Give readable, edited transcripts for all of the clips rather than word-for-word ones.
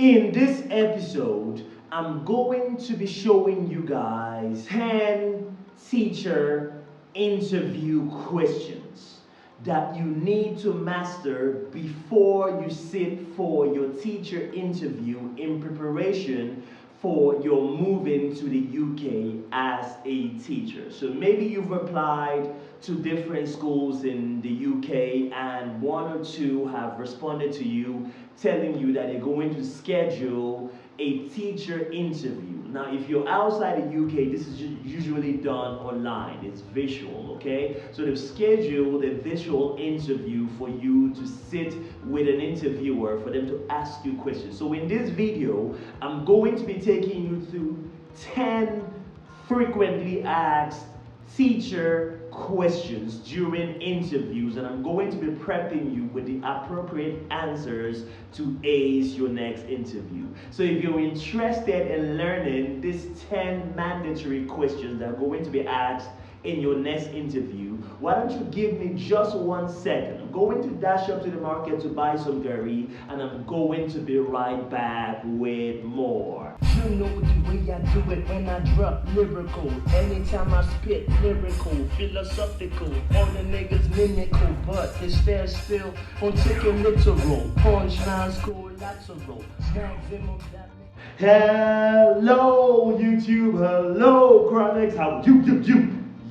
In this episode, I'm going to be showing you guys 10 teacher interview questions that you need to master before you sit for your teacher interview in preparation for your moving to the UK as a teacher. So maybe you've applied to different schools in the UK and one or two have responded to you telling you that they're going to schedule a teacher interview. Now, if you're outside the UK, this is usually done online. It's visual, okay? So they've scheduled a visual interview for you to sit with an interviewer for them to ask you questions. So in this video, I'm going to be taking you through 10 frequently asked teacher questions during interviews, and I'm going to be prepping you with the appropriate answers to ace your next interview. So if you're interested in learning these 10 mandatory questions that are going to be asked in your next interview, why don't you give me just 1 second? I'm going to dash up to the market to buy some curry, and I'm going to be right back with more. You know the way I do it when I drop lyrical. Anytime I spit lyrical, philosophical, all the niggas mimical, but it's fair still on taking literal. Punchlines collateral. Maximum that. Hello YouTube, hello Chronicles, how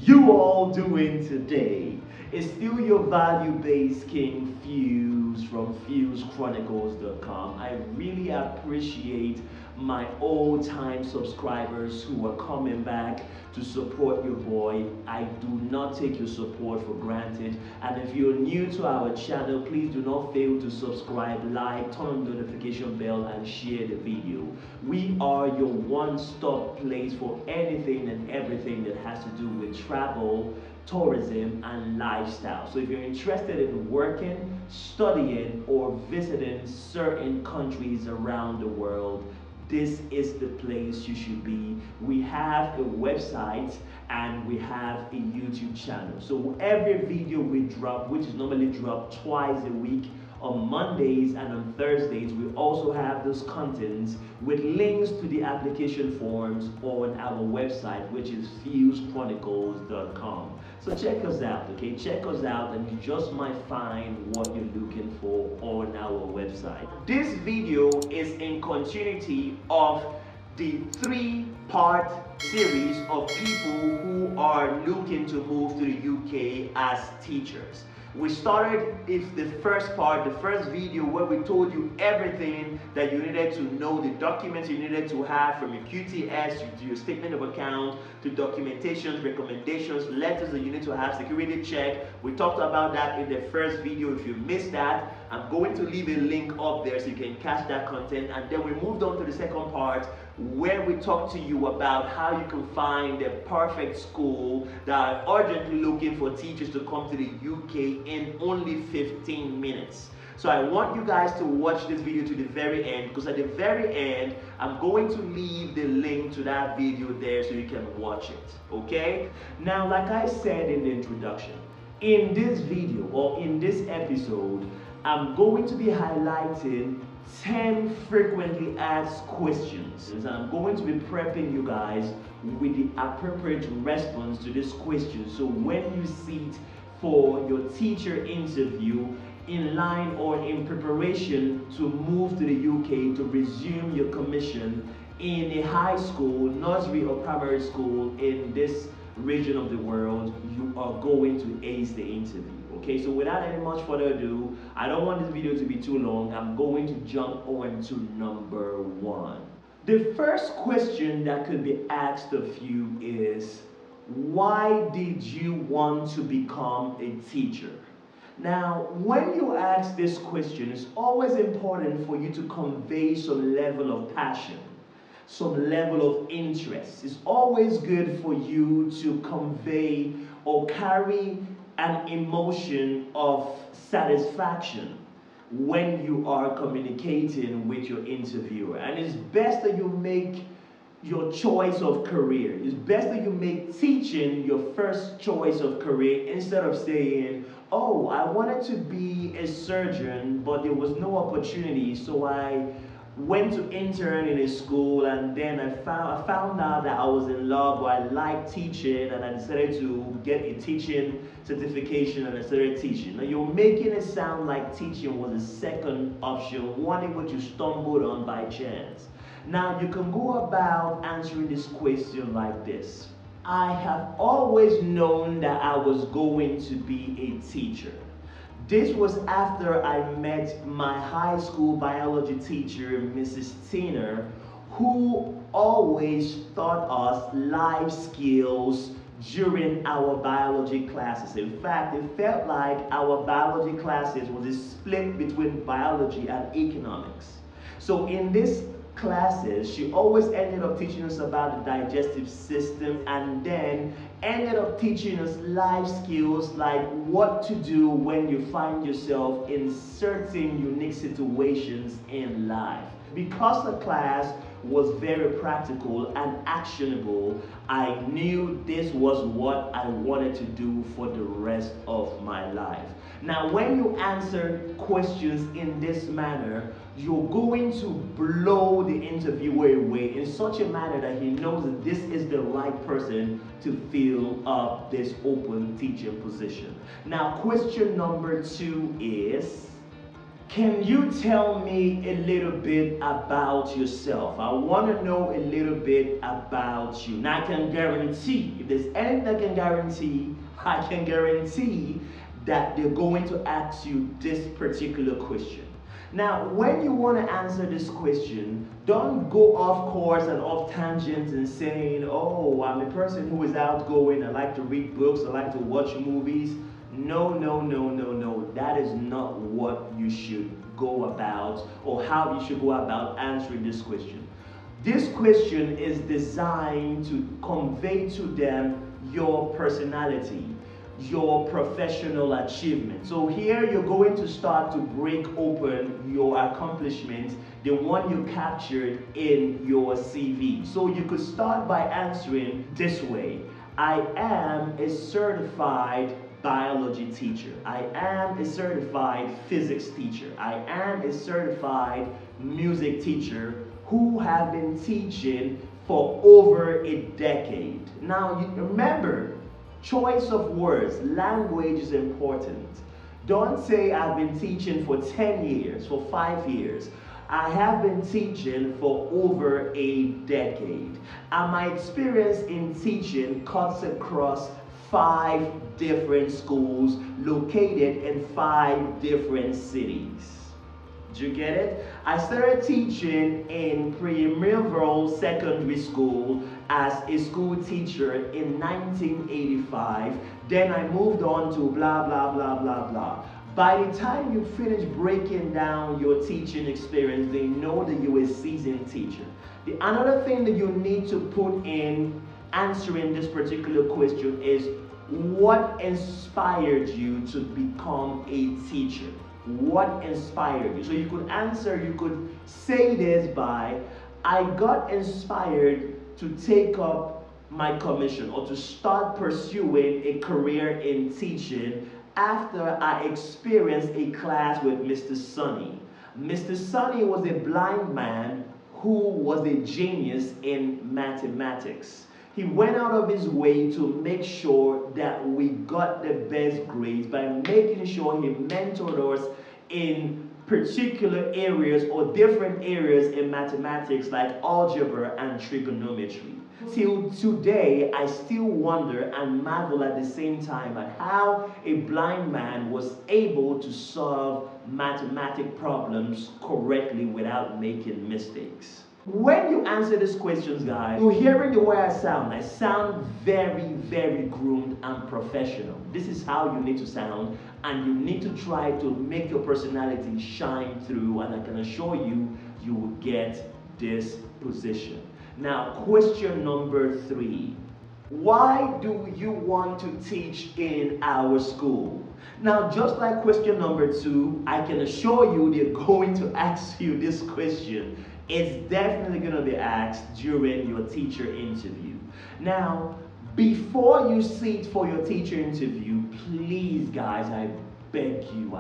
you all doing today? It's still your value-based king Fuse from FuseChronicles.com. I really appreciate my old-time subscribers who are coming back to support your boy. I do not take your support for granted, and if you're new to our channel, please do not fail to subscribe, like, turn on the notification bell, and share the video. We are your one-stop place for anything and everything that has to do with travel, tourism, and lifestyle. So if you're interested in working, studying, or visiting certain countries around the world, this is the place you should be. We have a website and we have a YouTube channel. So every video we drop, which is normally dropped twice a week, on Mondays and on Thursdays, we also have those contents with links to the application forms on our website, which is FuseChronicles.com. So check us out, okay? Check us out and you just might find what you're looking for on our website. This video is in continuity of the 3-part series of people who are looking to move to the UK as teachers. We started the first part, the first video, where we told you everything that you needed to know, the documents you needed to have, from your QTS to your statement of account, to documentations, recommendations, letters that you need to have, security check. We talked about that in the first video. If you missed that, I'm going to leave a link up there so you can catch that content. And then we moved on to the second part, where we talked to you about how you can find the perfect school that are urgently looking for teachers to come to the UK in only 15 minutes. So I want you guys to watch this video to the very end, because at the very end, I'm going to leave the link to that video there so you can watch it, okay? Now, like I said in the introduction, in this video or in this episode, I'm going to be highlighting 10 frequently asked questions, and I'm going to be prepping you guys with the appropriate response to this question. So when you sit for your teacher interview in line or in preparation to move to the UK to resume your commission in a high school, nursery or primary school in this region of the world, you are going to ace the interview. Okay, so without any much further ado, I don't want this video to be too long. I'm going to jump on to number 1. The first question that could be asked of you is, why did you want to become a teacher? Now, when you ask this question, it's always important for you to convey some level of passion, some level of interest. It's always good for you to convey or carry an emotion of satisfaction when you are communicating with your interviewer. And it's best that you make your choice of career. It's best that you make teaching your first choice of career, instead of saying, oh, I wanted to be a surgeon, but there was no opportunity, so I went to intern in a school, and then I found out that I was in love, or I liked teaching, and I decided to get a teaching certification, and I started teaching. Now you're making it sound like teaching was a second option, one in which you stumbled on by chance. Now you can go about answering this question like this. I have always known that I was going to be a teacher. This was after I met my high school biology teacher, Mrs. Tiner, who always taught us life skills during our biology classes. In fact, it felt like our biology classes was a split between biology and economics. So in this classes, she always ended up teaching us about the digestive system, and then ended up teaching us life skills like what to do when you find yourself in certain unique situations in life. Because the class was very practical and actionable, I knew this was what I wanted to do for the rest of my life. Now, when you answer questions in this manner, you're going to blow the interviewer away in such a manner that he knows that this is the right person to fill up this open teaching position. Now, question number 2 is, can you tell me a little bit about yourself? I want to know a little bit about you. Now, I can guarantee, if there's anything I can guarantee, I can guarantee that they're going to ask you this particular question. Now, when you want to answer this question, don't go off course and off tangents and saying, oh, I'm a person who is outgoing, I like to read books, I like to watch movies. No, no, no, no, no. That is not what you should go about, or how you should go about answering this question. This question is designed to convey to them your personality, your professional achievement. So here you're going to start to break open your accomplishments, the one you captured in your CV. So you could start by answering this way. I am a certified biology teacher. I am a certified physics teacher. I am a certified music teacher who have been teaching for over a decade. Now, you remember, choice of words, language is important. Don't say I've been teaching for 10 years, for 5 years. I have been teaching for over a decade. And my experience in teaching cuts across 5 different schools located in 5 different cities. Did you get it? I started teaching in Primeval Secondary School as a school teacher in 1985. Then I moved on to blah, blah, blah, blah, blah. By the time you finish breaking down your teaching experience, they know that you're a seasoned teacher. Another thing that you need to put in answering this particular question is, what inspired you to become a teacher? What inspired you? So you could answer, you could say this by, I got inspired to take up my commission or to start pursuing a career in teaching after I experienced a class with Mr. Sonny. Mr. Sonny was a blind man who was a genius in mathematics. He went out of his way to make sure that we got the best grades by making sure he mentored us in particular areas or different areas in mathematics like algebra and trigonometry. Till today, I still wonder and marvel at the same time at how a blind man was able to solve mathematic problems correctly without making mistakes. When you answer these questions, guys, you're hearing the way I sound very, very groomed and professional. This is how you need to sound, and you need to try to make your personality shine through, and I can assure you, you will get this position. Now, question number 3. Why do you want to teach in our school? Now, just like question number 2, I can assure you they're going to ask you this question. It's definitely going to be asked during your teacher interview. Now, before you sit for your teacher interview, please guys, I beg you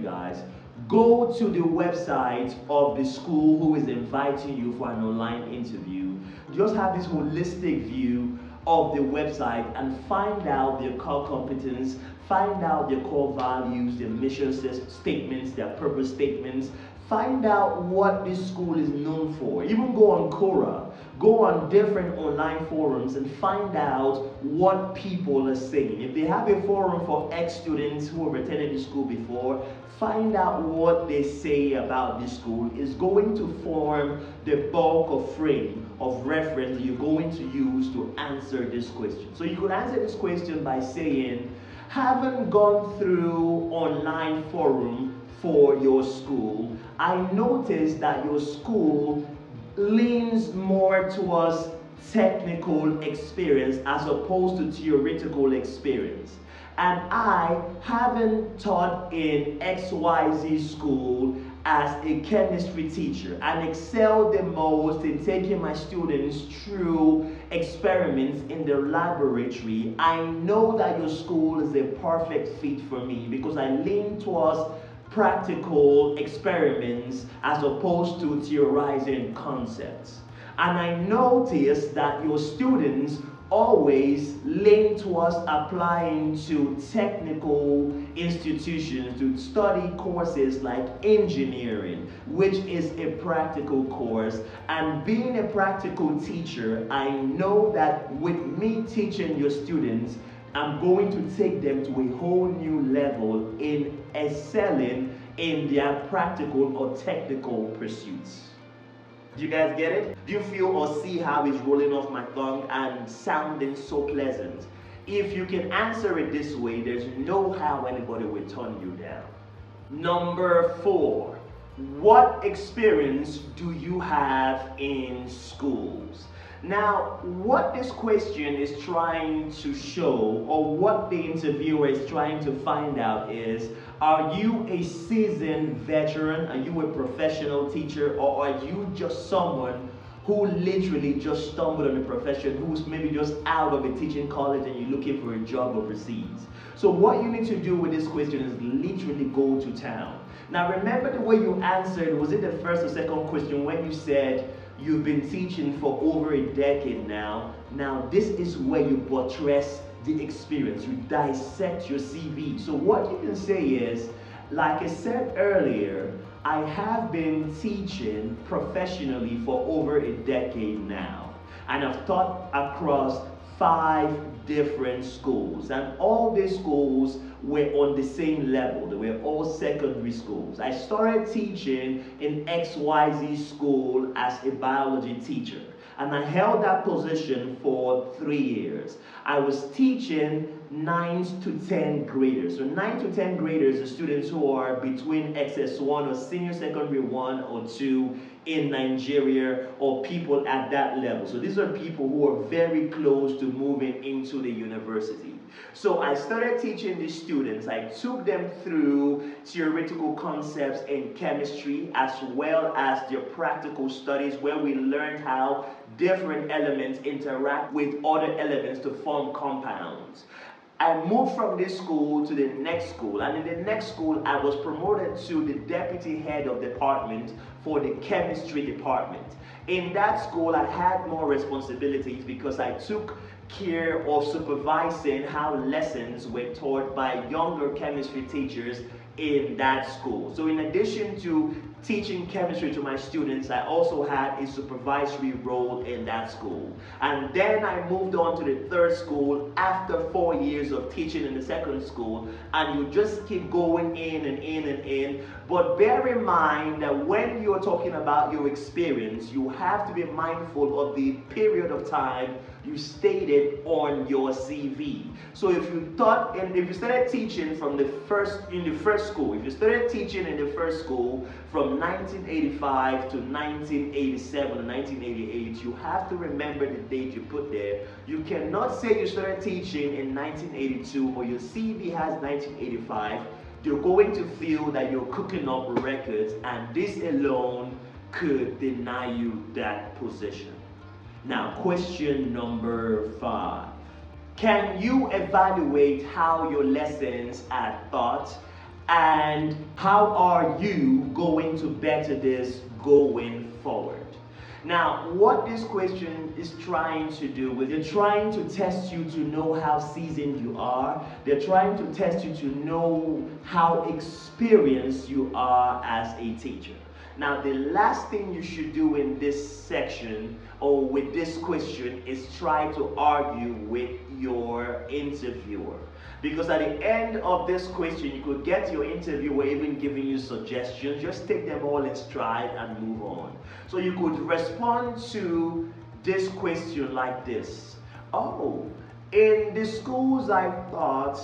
guys, go to the website of the school who is inviting you for an online interview. Just have this holistic view of the website and find out their core competence, find out their core values, their mission statements, their purpose statements. Find out what this school is known for. Even go on Quora, go on different online forums and find out what people are saying. If they have a forum for ex-students who have attended the school before, find out what they say about this school. Is going to form the bulk of frame of reference that you're going to use to answer this question. So you could answer this question by saying, having gone through online forum for your school, I noticed that your school leans more towards technical experience as opposed to theoretical experience. And I haven't taught in XYZ school as a chemistry teacher and excelled the most in taking my students through experiments in the laboratory. I know that your school is a perfect fit for me because I lean towards practical experiments as opposed to theorizing concepts. And I noticed that your students always lean towards applying to technical institutions to study courses like engineering, which is a practical course. And being a practical teacher, I know that with me teaching your students, I'm going to take them to a whole new level in excelling in their practical or technical pursuits. Do you guys get it? Do you feel or see how it's rolling off my tongue and sounding so pleasant? If you can answer it this way, there's no how anybody will turn you down. Number 4, what experience do you have in schools? Now, what this question is trying to show, or what the interviewer is trying to find out is, are you a seasoned veteran? Are you a professional teacher? Or are you just someone who literally just stumbled on the profession, who's maybe just out of a teaching college and you're looking for a job overseas? So what you need to do with this question is literally go to town. Now remember the way you answered, was it the first or second question when you said, you've been teaching for over a decade now. Now this is where you buttress the experience. You dissect your CV. So what you can say is, like I said earlier, I have been teaching professionally for over a decade now. And I've taught across 5 different schools. And all these schools were on the same level. They were all secondary schools. I started teaching in XYZ school as a biology teacher. And I held that position for 3 years. I was teaching 9 to 10 graders. So 9 to 10 graders are students who are between XS1 or senior secondary 1 or 2 in Nigeria, or people at that level. So these are people who are very close to moving into the university. So I started teaching these students. I took them through theoretical concepts in chemistry as well as their practical studies, where we learned how different elements interact with other elements to form compounds. I moved from this school to the next school, and in the next school I was promoted to the deputy head of department for the chemistry department. In that school I had more responsibilities because I took care of supervising how lessons were taught by younger chemistry teachers in that school. So in addition to teaching chemistry to my students, I also had a supervisory role in that school. And then I moved on to the third school after 4 years of teaching in the second school, and you just keep going in and in and in. But bear in mind that when you're talking about your experience, you have to be mindful of the period of time you stated on your CV. So if you taught, and if you started teaching from the first school, if you started teaching in the first school from 1985 to 1987 or 1988, you have to remember the date you put there. You cannot say you started teaching in 1982 or your CV has 1985. You're going to feel that you're cooking up records, and this alone could deny you that position. Now, question number 5. Can you evaluate how your lessons are taught And how are you going to better this going forward? Now, what this question is trying to do is they're trying to test you to know how seasoned you are. They're trying to test you to know how experienced you are as a teacher. Now, the last thing you should do in this section or with this question is try to argue with your interviewer. Because at the end of this question, you could get your interviewer even giving you suggestions. Just take them all in stride and move on. So you could respond to this question like this. Oh, in the schools I taught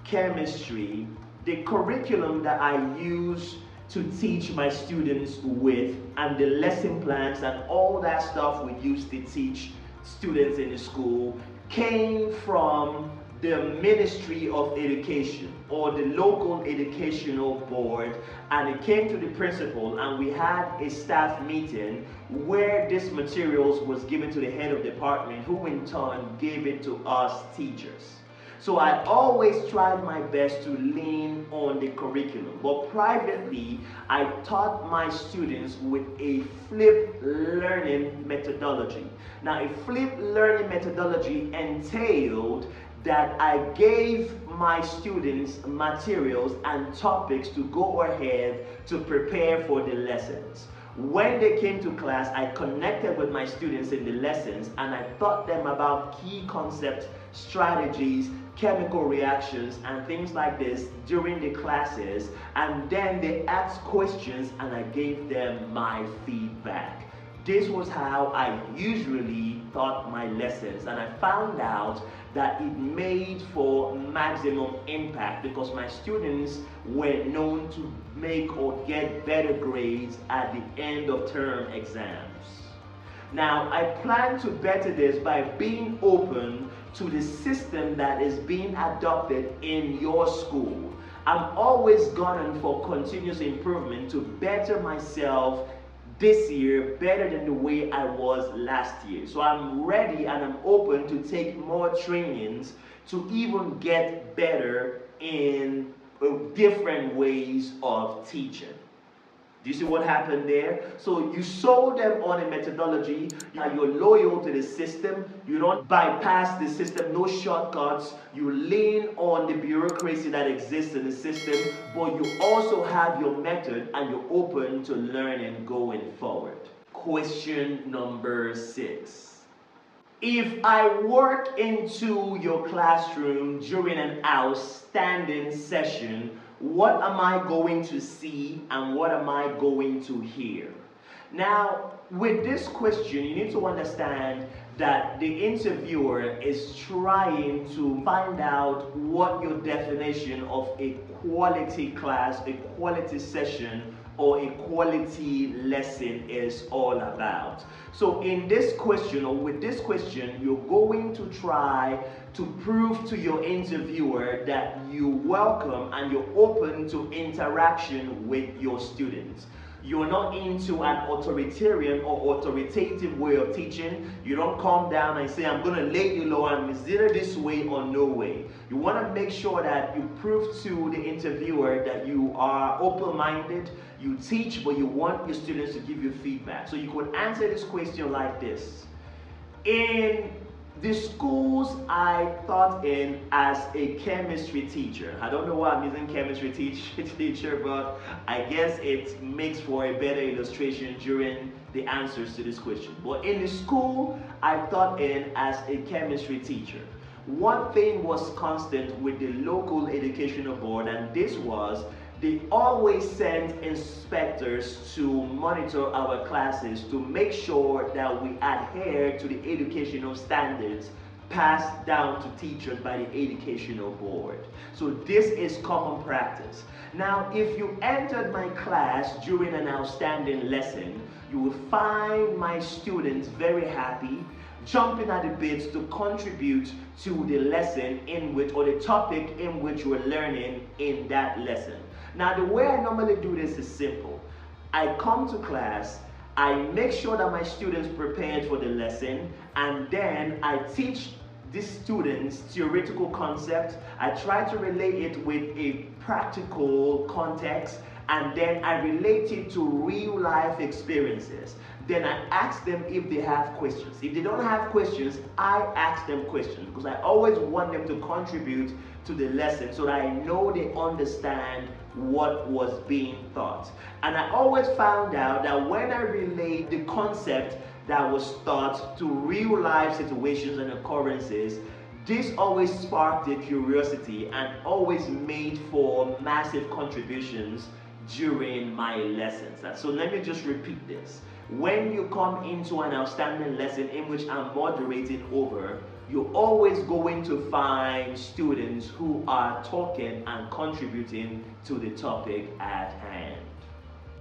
chemistry, the curriculum that I use to teach my students with and the lesson plans and all that stuff we used to teach students in the school came from the Ministry of Education or the local educational board, and it came to the principal, and we had a staff meeting where this materials was given to the head of department, who in turn gave it to us teachers. So I always tried my best to lean on the curriculum, but privately I taught my students with a flipped learning methodology. Now, a flipped learning methodology entailed that I gave my students materials and topics to go ahead to prepare for the lessons. When they came to class, I connected with my students in the lessons and I taught them about key concepts, strategies, chemical reactions and things like this during the classes, and then they asked questions and I gave them my feedback. This was how I usually taught my lessons, and I found out that it made for maximum impact because my students were known to make or get better grades at the end of term exams. Now, I plan to better this by being open to the system that is being adopted in your school. I'm always gunning for continuous improvement to better myself this year better than the way I was last year. So I'm ready and I'm open to take more trainings to even get better in different ways of teaching. Do you see what happened there? So you sold them on a methodology, you're loyal to the system, you don't bypass the system, no shortcuts, you lean on the bureaucracy that exists in the system, but you also have your method and you're open to learning going forward. Question number 6. If I work into your classroom during an outstanding session, what am I going to see and what am I going to hear? Now, with this question, you need to understand that the interviewer is trying to find out what your definition of a quality class, a quality session, or a quality lesson is all about. So in this question, or with this question, you're going to try to prove to your interviewer that you welcome and you're open to interaction with your students. You're not into an authoritarian or authoritative way of teaching. You don't calm down and say, I'm going to lay you low and it's either this way or no way. You want to make sure that you prove to the interviewer that you are open-minded, you teach, but you want your students to give you feedback. So you could answer this question like this. In the schools I taught in as a chemistry teacher, I don't know why I'm using chemistry teacher, but I guess it makes for a better illustration during the answers to this question. But in the school I taught in as a chemistry teacher, one thing was constant with the local educational board, and this was they always sent inspectors to monitor our classes to make sure that we adhere to the educational standards passed down to teachers by the educational board. So this is common practice. Now, if you entered my class during an outstanding lesson, you will find my students very happy, jumping at the bits to contribute to the lesson in which, or the topic in which we're learning in that lesson. Now, the way I normally do this is simple. I come to class, I make sure that my students prepared for the lesson, and then I teach this student's theoretical concept, I try to relate it with a practical context, and then I relate it to real life experiences. Then I ask them if they have questions. If they don't have questions, I ask them questions because I always want them to contribute to the lesson so that I know they understand what was being taught. And I always found out that when I relate the concept that was taught to real life situations and occurrences, this always sparked their curiosity and always made for massive contributions during my lessons. And so let me just repeat this. When you come into an outstanding lesson in which I'm moderating over, you're always going to find students who are talking and contributing to the topic at hand.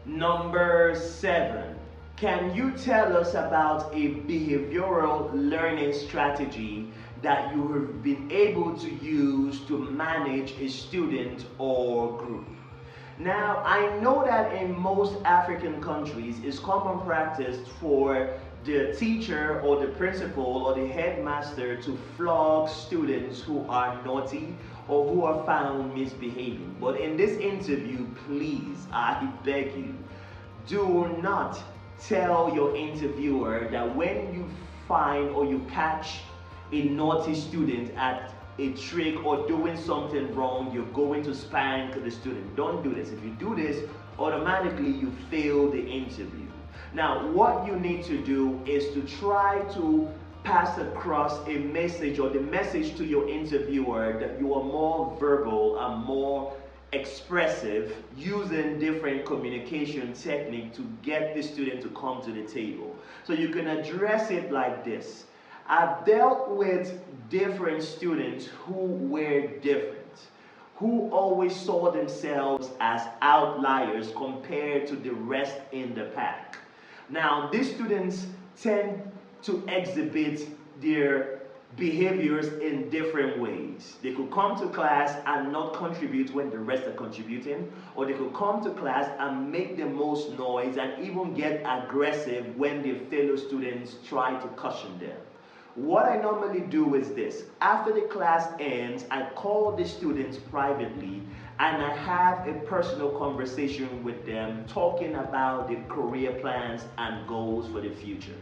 Number 7. Can you tell us about a behavioral learning strategy that you have been able to use to manage a student or group? Now, I know that in most African countries, it's common practice for the teacher or the principal or the headmaster to flog students who are naughty or who are found misbehaving. But in this interview, please, I beg you, do not tell your interviewer that when you find or you catch a naughty student at a trick or doing something wrong, you're going to spank the student. Don't do this. If you do this, automatically you fail the interview. Now, what you need to do is to try to pass across a message or the message to your interviewer that you are more verbal and more expressive, using different communication technique to get the student to come to the table. So you can address it like this. I've dealt with different students who were different, who always saw themselves as outliers compared to the rest in the pack. Now, these students tend to exhibit their behaviors in different ways. They could come to class and not contribute when the rest are contributing, or they could come to class and make the most noise and even get aggressive when their fellow students try to caution them. What I normally do is this. After the class ends, I call the students privately and I have a personal conversation with them talking about their career plans and goals for the future.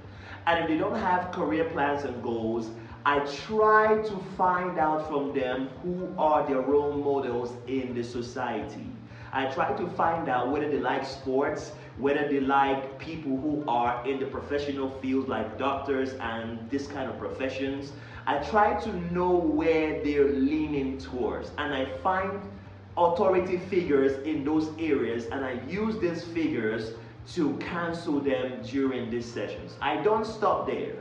And if they don't have career plans and goals, I try to find out from them who are their role models in the society. I try to find out whether they like sports, whether they like people who are in the professional fields like doctors and this kind of professions. I try to know where they're leaning towards, and I find authority figures in those areas and I use these figures to counsel them during these sessions. I don't stop there.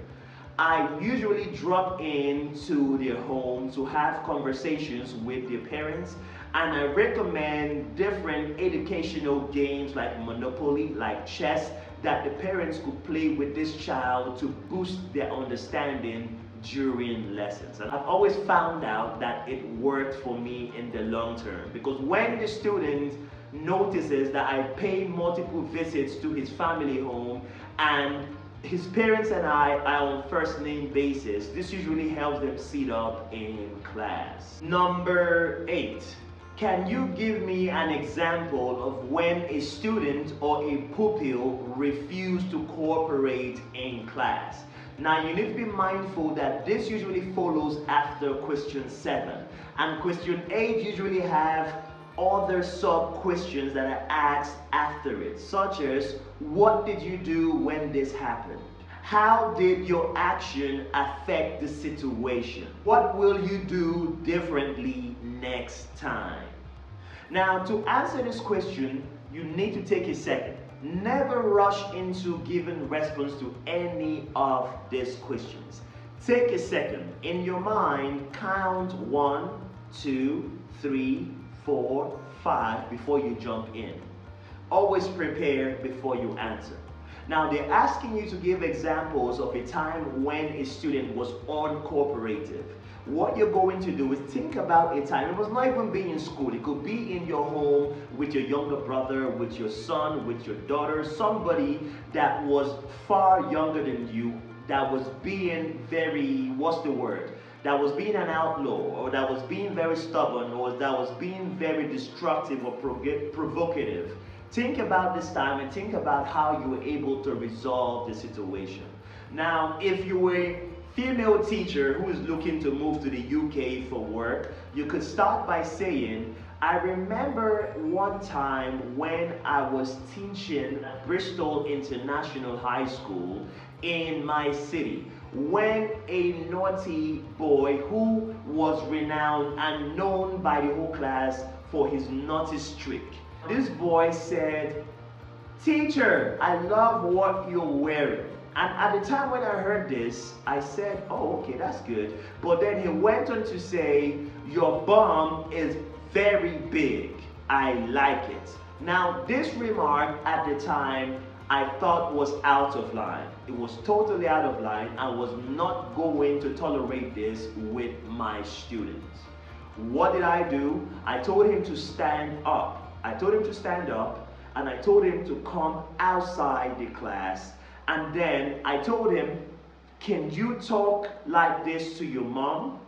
I usually drop into their home to have conversations with their parents, and I recommend different educational games like Monopoly, like chess, that the parents could play with this child to boost their understanding during lessons. And I've always found out that it worked for me in the long term, because when the student notices that I pay multiple visits to his family home and his parents and I are on first name basis, this usually helps them sit up in class. Number 8. Can you give me an example of when a student or a pupil refused to cooperate in class? Now, you need to be mindful that this usually follows after question 7, and question 8 usually have other sub-questions that are asked after it, such as, what did you do when this happened? How did your action affect the situation? What will you do differently next time? Now, to answer this question, you need to take a second. Never rush into giving response to any of these questions. Take a second. In your mind, count 1, 2, 3, 4, 5 before you jump in. Always prepare before you answer. Now, they're asking you to give examples of a time when a student was uncooperative. What you're going to do is think about a time. It must not even be in school. It could be in your home with your younger brother, with your son, with your daughter, somebody that was far younger than you, that was being very, what's the word? that was being an outlaw, or that was being very stubborn, or that was being very destructive or provocative, think about this time and think about how you were able to resolve the situation. Now, if you were a female teacher who is looking to move to the UK for work, you could start by saying, I remember one time when I was teaching at Bristol International High School in my city, when a naughty boy who was renowned and known by the whole class for his naughty streak. This boy said, "Teacher, I love what you're wearing." And at the time when I heard this, I said, "Oh, okay, that's good." But then he went on to say, "Your bum is very big. I like it." Now, this remark at the time I thought was out of line. It was totally out of line. I was not going to tolerate this with my students. What did I do? I told him to stand up. I told him to stand up, and I told him to come outside the class. And then I told him, "Can you talk like this to your mom?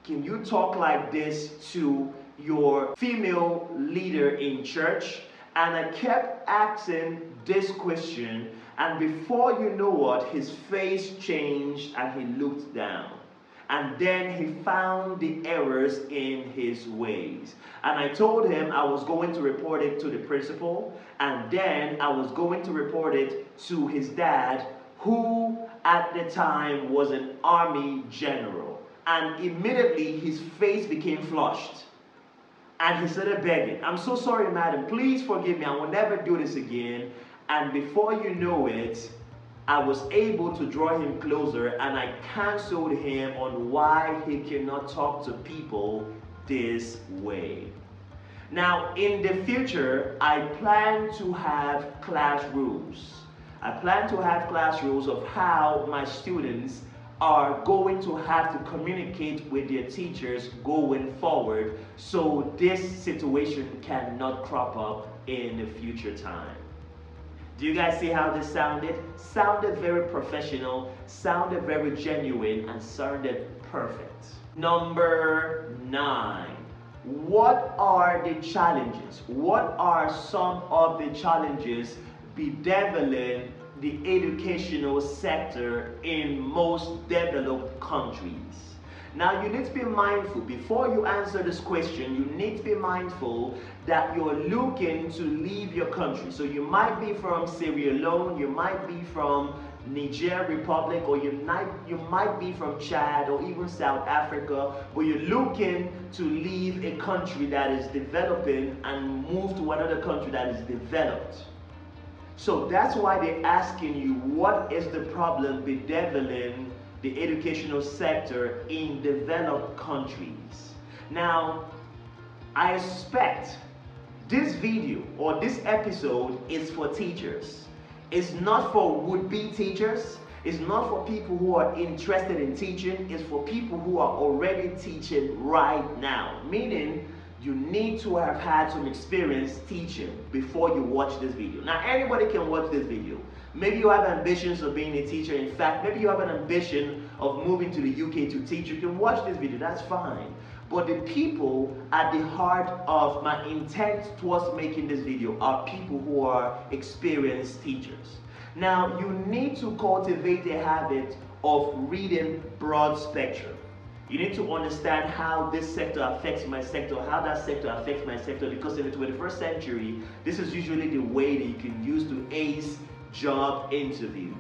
Can you talk like this to your female leader in church?" And I kept asking this question, and before you know what, his face changed and he looked down. And then he found the errors in his ways. And I told him I was going to report it to the principal, and then I was going to report it to his dad, who at the time was an army general. And immediately his face became flushed. And he started begging, "I'm so sorry, madam, please forgive me, I will never do this again." And before you know it, I was able to draw him closer, and I counseled him on why he cannot talk to people this way. Now, in the future, I plan to have class rules. I plan to have class rules of how my students are going to have to communicate with their teachers going forward, so this situation cannot crop up in the future time. Do you guys see how this sounded? Sounded very professional, sounded very genuine, and sounded perfect. Number 9. What are the challenges? What are some of the challenges bedeviling the educational sector in most developed countries? Now, you need to be mindful, before you answer this question, you need to be mindful that you're looking to leave your country. So you might be from Sierra Leone, you might be from Niger Republic, or you might be from Chad or even South Africa, but you're looking to leave a country that is developing and move to another country that is developed. So that's why they're asking you, what is the problem bedeviling the educational sector in developed countries? Now, I expect this video or this episode is for teachers. It's not for would-be teachers. It's not for people who are interested in teaching. It's for people who are already teaching right now. Meaning, you need to have had some experience teaching before you watch this video. Now, anybody can watch this video. Maybe you have ambitions of being a teacher. In fact, maybe you have an ambition of moving to the UK to teach. You can watch this video, that's fine. But the people at the heart of my intent towards making this video are people who are experienced teachers. Now, you need to cultivate a habit of reading broad spectrum. You need to understand how this sector affects my sector, how that sector affects my sector, because in the 21st century, this is usually the way that you can use to ace job interviews.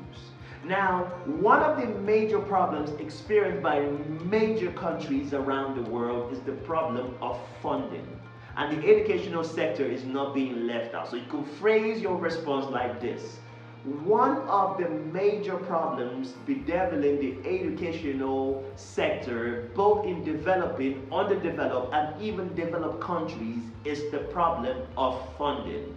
Now, one of the major problems experienced by major countries around the world is the problem of funding. And the educational sector is not being left out. So you can phrase your response like this: one of the major problems bedeviling the educational sector, both in developing, underdeveloped, and even developed countries, is the problem of funding.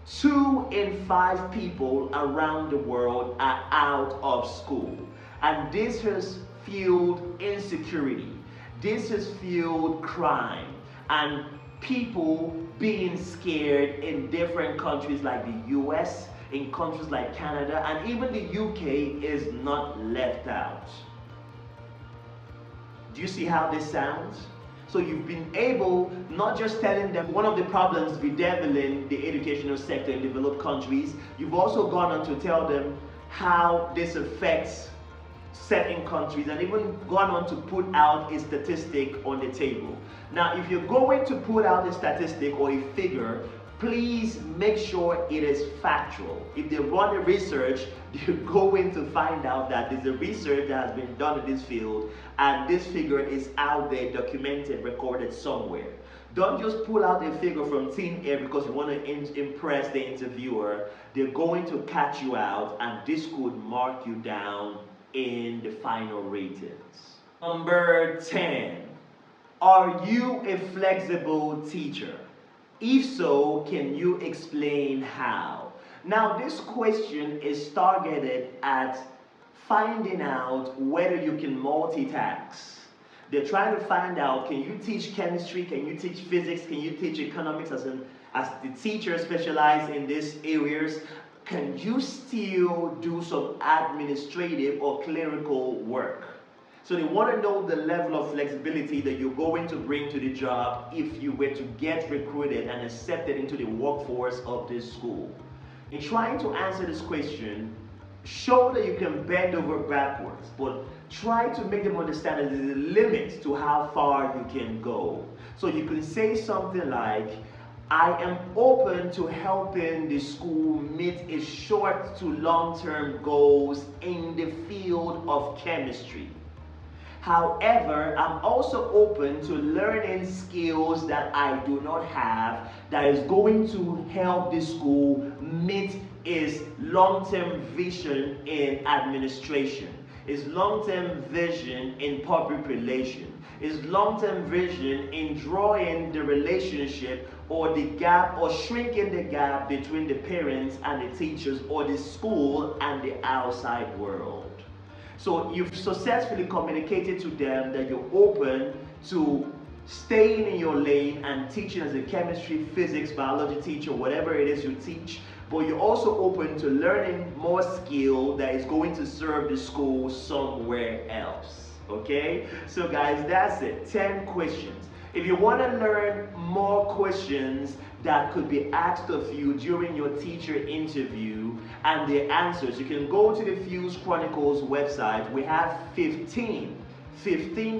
2 in 5 people around the world are out of school. And this has fueled insecurity. This has fueled crime. And people being scared in different countries like the US, in countries like Canada, and even the UK is not left out. Do you see how this sounds? So you've been able, not just telling them one of the problems bedeviling the educational sector in developed countries, you've also gone on to tell them how this affects certain countries, and even gone on to put out a statistic on the table. Now, if you're going to put out a statistic or a figure, please make sure it is factual. If they run a research, you're going to find out that there's a research that has been done in this field, and this figure is out there, documented, recorded somewhere. Don't just pull out a figure from thin air because you want to impress the interviewer. They're going to catch you out, and this could mark you down in the final ratings. Number 10. Are you a flexible teacher? If so, can you explain how? Now, this question is targeted at finding out whether you can multitask. They're trying to find out, can you teach chemistry, can you teach physics, can you teach economics as the teacher specialized in these areas? Can you still do some administrative or clerical work? So they want to know the level of flexibility that you're going to bring to the job if you were to get recruited and accepted into the workforce of this school. In trying to answer this question, show that you can bend over backwards, but try to make them understand that there's a limit to how far you can go. So you can say something like, I am open to helping the school meet its short to long-term goals in the field of chemistry. However, I'm also open to learning skills that I do not have that is going to help the school meet its long-term vision in administration, its long-term vision in public relations, its long-term vision in drawing the relationship or the gap or shrinking the gap between the parents and the teachers or the school and the outside world. So you've successfully communicated to them that you're open to staying in your lane and teaching as a chemistry, physics, biology teacher, whatever it is you teach, but you're also open to learning more skill that is going to serve the school somewhere else. Okay? So guys, that's it. 10 questions. If you want to learn more questions that could be asked of you during your teacher interview and the answers, you can go to the Fuse Chronicles website. We have 15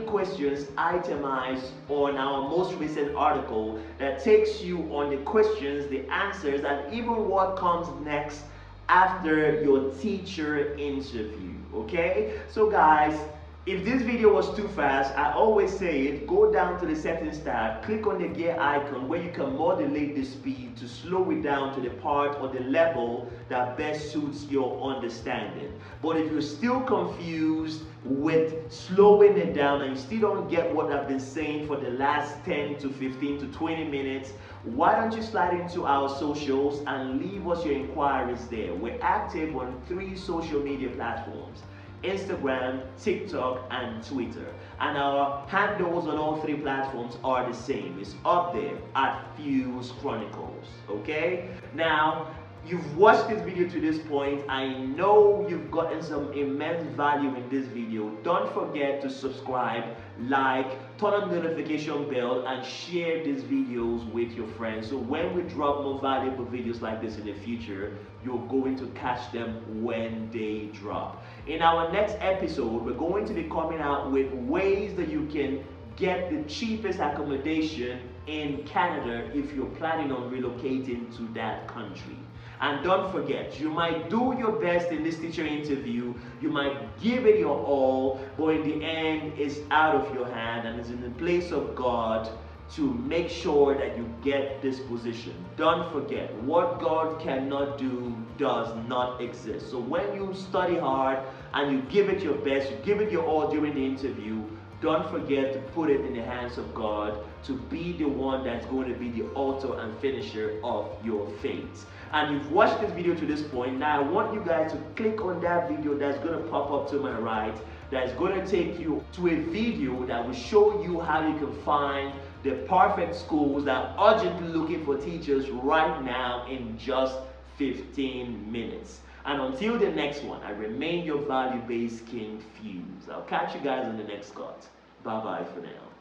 questions itemized on our most recent article that takes you on the questions, the answers, and even what comes next after your teacher interview. Okay? So guys, if this video was too fast, I always say it, go down to the settings tab, click on the gear icon where you can modulate the speed to slow it down to the part or the level that best suits your understanding. But if you're still confused with slowing it down and you still don't get what I've been saying for the last 10 to 15 to 20 minutes, why don't you slide into our socials and leave us your inquiries there. We're active on 3 social media platforms: Instagram, TikTok, and Twitter. And our handles on all 3 platforms are the same. It's up there at Fuse Chronicles. Okay? Now, you've watched this video to this point. I know you've gotten some immense value in this video. Don't forget to subscribe, like, turn on the notification bell, and share these videos with your friends. So when we drop more valuable videos like this in the future, you're going to catch them when they drop. In our next episode, we're going to be coming out with ways that you can get the cheapest accommodation in Canada if you're planning on relocating to that country. And don't forget, you might do your best in this teacher interview, you might give it your all, but in the end, it's out of your hand and it's in the place of God to make sure that you get this position. Don't forget, what God cannot do does not exist. So when you study hard and you give it your best, you give it your all during the interview, don't forget to put it in the hands of God to be the one that's going to be the author and finisher of your faith. And you've watched this video to this point. Now I want you guys to click on that video that's going to pop up to my right. That's going to take you to a video that will show you how you can find the perfect schools that are urgently looking for teachers right now in just 15 minutes. And until the next one, I remain your value-based King Fuse. I'll catch you guys in the next cut. Bye bye for now.